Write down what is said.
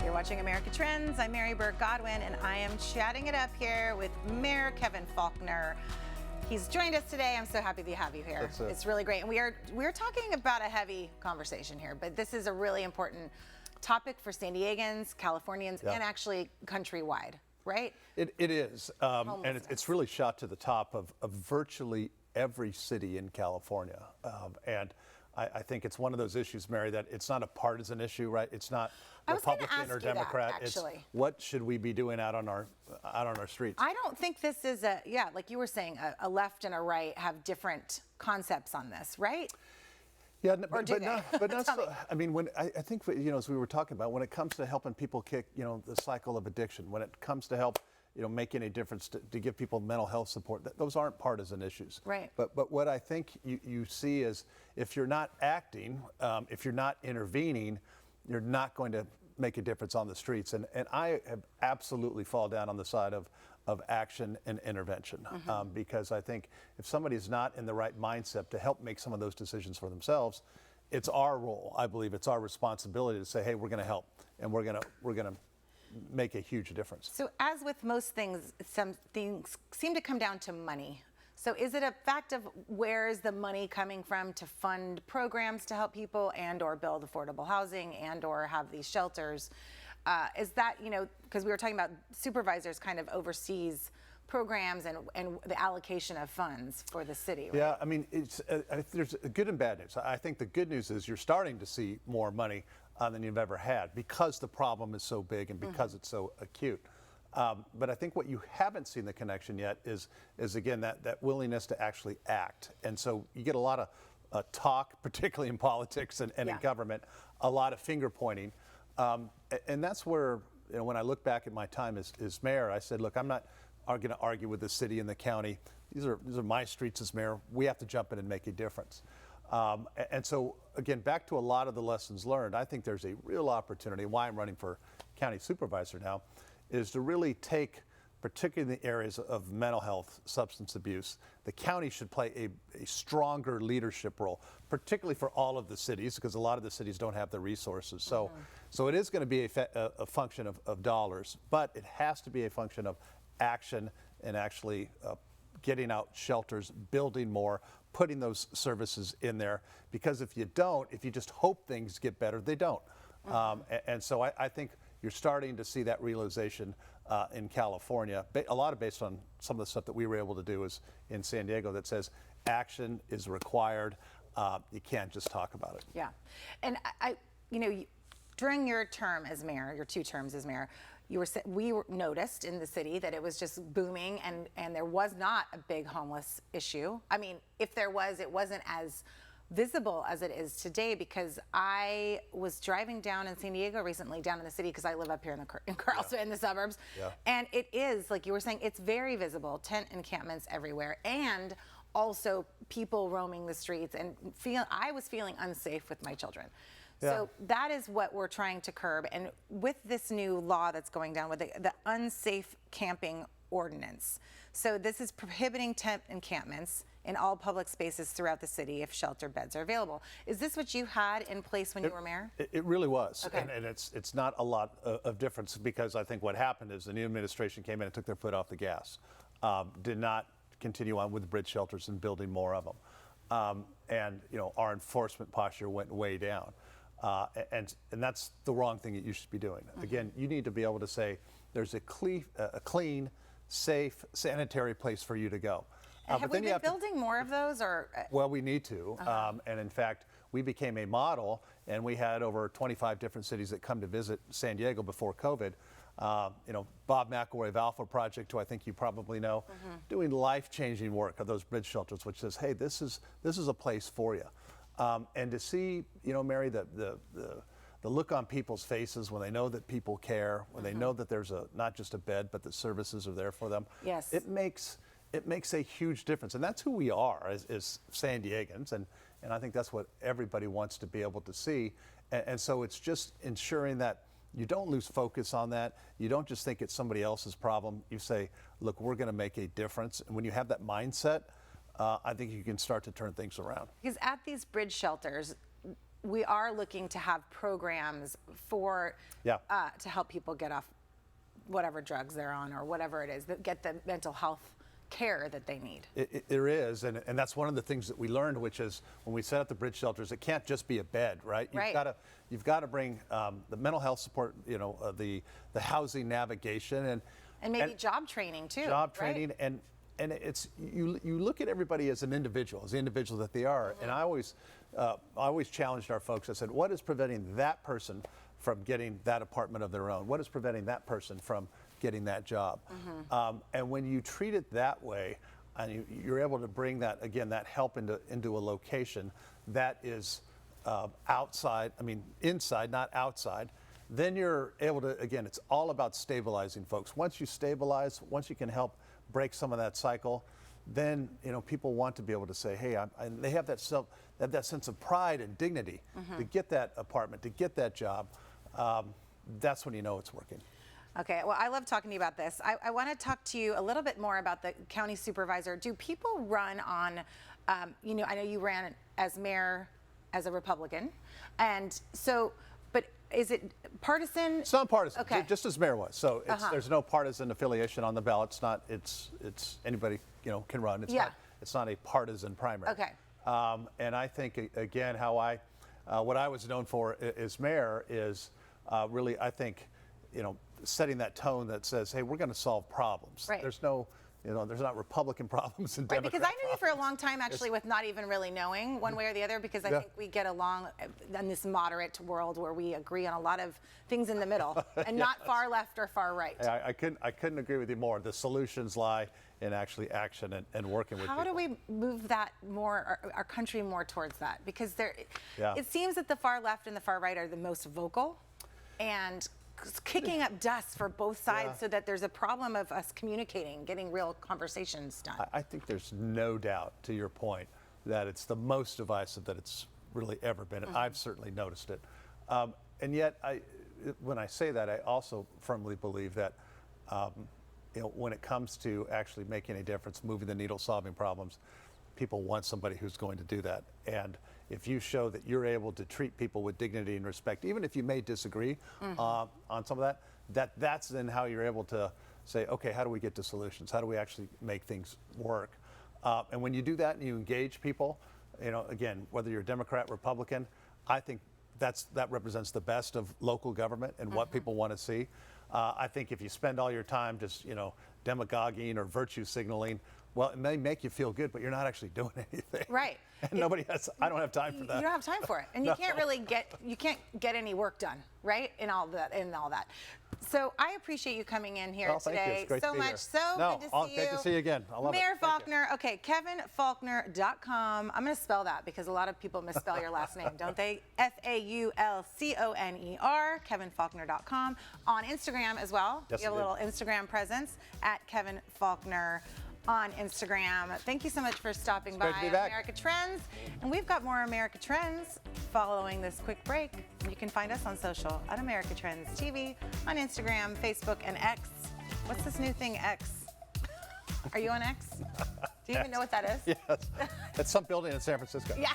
You're watching America Trends. I'm Mary Burt-Godwin, and I am chatting it up here with Mayor Kevin Faulconer. He's joined us today. I'm so happy to have you here. It's really great. And we're talking about a heavy conversation here, but this is a really important topic for San Diegans, Californians, and actually countrywide, right? It is, and it's really shot to the top of virtually every city in California. And I think it's one of those issues, Mary, that it's not a partisan issue, right? It's not Republican or Democrat. It's what should we be doing out on our streets? I don't think this is like you were saying, a left and a right have different concepts on this, right? Yeah, but not so. I mean, I think as we were talking about, when it comes to helping people kick the cycle of addiction, when it comes to help making a difference to give people mental health support, those aren't partisan issues. Right. But what I think you see is if you're not acting, if you're not intervening, you're not going to make a difference on the streets. And I have absolutely fall down on the side of action and intervention, because I think if somebody's not in the right mindset to help make some of those decisions for themselves, it's our role. I believe it's our responsibility to say, hey, we're going to help, and we're going to make a huge difference. So as with most things, some things seem to come down to money. So is it a fact of where is the money coming from to fund programs to help people and or build affordable housing and or have these shelters? Is that, because we were talking about supervisors kind of oversees programs and the allocation of funds for the city, right? Yeah, I mean, there's good and bad news. I think the good news is you're starting to see more money than you've ever had because the problem is so big and because it's so acute. But I think what you haven't seen the connection yet is again, that willingness to actually act. And so you get a lot of talk, particularly in politics and in government, a lot of finger pointing. And that's where, when I look back at my time as mayor, I said, look, I'm not going to argue with the city and the county. These are my streets as mayor. We have to jump in and make a difference. And so, again, back to a lot of the lessons learned, I think there's a real opportunity, why I'm running for county supervisor now, is to really take, particularly in the areas of mental health, substance abuse, the county should play a stronger leadership role, particularly for all of the cities, because a lot of the cities don't have the resources. So it is going to be a function of dollars, but it has to be a function of action and actually getting out shelters, building more, putting those services in there, because if you just hope things get better, they don't. And so I think you're starting to see that realization in California, a lot of based on some of the stuff that we were able to do is in San Diego that says action is required. You can't just talk about it. Yeah. And during your term as mayor, your 2 terms as mayor, we noticed in the city that it was just booming and there was not a big homeless issue. I mean, if there was, it wasn't as visible as it is today, because I was driving down in San Diego recently, down in the city, because I live up here in Carlsbad in the suburbs. Yeah. And it is, like you were saying, it's very visible, tent encampments everywhere, and also people roaming the streets, and I was feeling unsafe with my children. Yeah. So that is what we're trying to curb. And with this new law that's going down with the unsafe camping ordinance. So this is prohibiting tent encampments in all public spaces throughout the city if shelter beds are available. Is this what you had in place when you were mayor? It really was. Okay. And it's not a lot of difference, because I think what happened is the new administration came in and took their foot off the gas, did not continue on with bridge shelters and building more of them. And our enforcement posture went way down. And that's the wrong thing that you should be doing. Again, you need to be able to say there's a clean, safe, sanitary place for you to go. Have we been building more of those, or? Well, we need to. And in fact, we became a model, and we had over 25 different cities that come to visit San Diego before COVID. Bob McElroy of Alpha Project, who I think you probably know, doing life-changing work of those bridge shelters, which says, hey, this is a place for you. And to see, Mary, the look on people's faces when they know that people care, when they know that there's not just a bed, but the services are there for them. Yes. It makes a huge difference. And that's who we are as San Diegans. And I think that's what everybody wants to be able to see. And so it's just ensuring that you don't lose focus on that. You don't just think it's somebody else's problem. You say, look, we're going to make a difference. And when you have that mindset, I think you can start to turn things around. Because at these bridge shelters, we are looking to have programs for Yeah. to help people get off whatever drugs they're on or whatever it is, that get the mental health care that they need. There is, and that's one of the things that we learned, which is when we set up the bridge shelters, it can't just be a bed, right? Right. You've got to bring the mental health support, the housing navigation, And maybe job training too. job right? training, and it's you look at everybody as an individual, as the individual that they are. And I always challenged our folks. I said, what is preventing that person from getting that apartment of their own? What is preventing that person from getting that job? And when you treat it that way, and you're able to bring that, again, that help into a location that is inside, not outside, then you're able to, again, it's all about stabilizing folks. Once you stabilize, once you can help break some of that cycle, then people want to be able to say, hey, and they have that sense of pride and dignity to get that apartment, to get that job. That's when you know it's working. Okay, well, I love talking to you about this. I want to talk to you a little bit more about the county supervisor. Do people run on, I know you ran as mayor as a Republican, and so, but is it partisan? It's not partisan, Okay. just as mayor was. So there's no partisan affiliation on the ballot. It's anybody can run. It's not a partisan primary. Okay. And I think again what I was known for as mayor is really, I think, setting that tone that says, hey, we're going to solve problems. Right. There's no, there's not Republican problems and Right, Democrat because I knew you for a problems. long time, actually, with not even really knowing one way or the other, because I Yeah. think we get along in this moderate world where we agree on a lot of things in the middle, and not far left or far right. I couldn't agree with you more. The solutions lie in actually action and working with How people. do we move that more, our country more towards that? Because Yeah. it seems that the far left and the far right are the most vocal, and kicking up dust for both sides, Yeah. so that there's a problem of us communicating, getting real conversations done. I think there's no doubt, to your point, that it's the most divisive that it's really ever been. And I've certainly noticed it. And yet, when I say that, I also firmly believe that when it comes to actually making a difference, moving the needle, solving problems, people want somebody who's going to do that. And if you show that you're able to treat people with dignity and respect, even if you may disagree on some of that's then how you're able to say, okay, how do we get to solutions? How do we actually make things work? And when you do that and you engage people, again, whether you're Democrat, Republican, I think that represents the best of local government and what people want to see. I think if you spend all your time just, demagoguing or virtue signaling, well, it may make you feel good, but you're not actually doing anything. Right. And I don't have time for that. You don't have time for it, and you can't really get any work done, right? In all that. So I appreciate you coming in here Well, thank you. today It's great so to be much. here. So No, good to see you. great to see you again. I love it. Mayor Thank you. Faulconer. Okay, KevinFaulconer.com. I'm going to spell that because a lot of people misspell your last name, don't they? Faulconer. KevinFaulconer.com. On Instagram as well. Yes, you have a I do. little Instagram presence at Kevin Faulconer on Instagram. Thank you so much for stopping by great to be back. America Trends. And we've got more America Trends following this quick break. You can find us on social at America Trends TV on Instagram, Facebook, and X. What's this new thing, X? Are you on X? Do you even know what that is? Yes. It's some building in San Francisco. Yeah.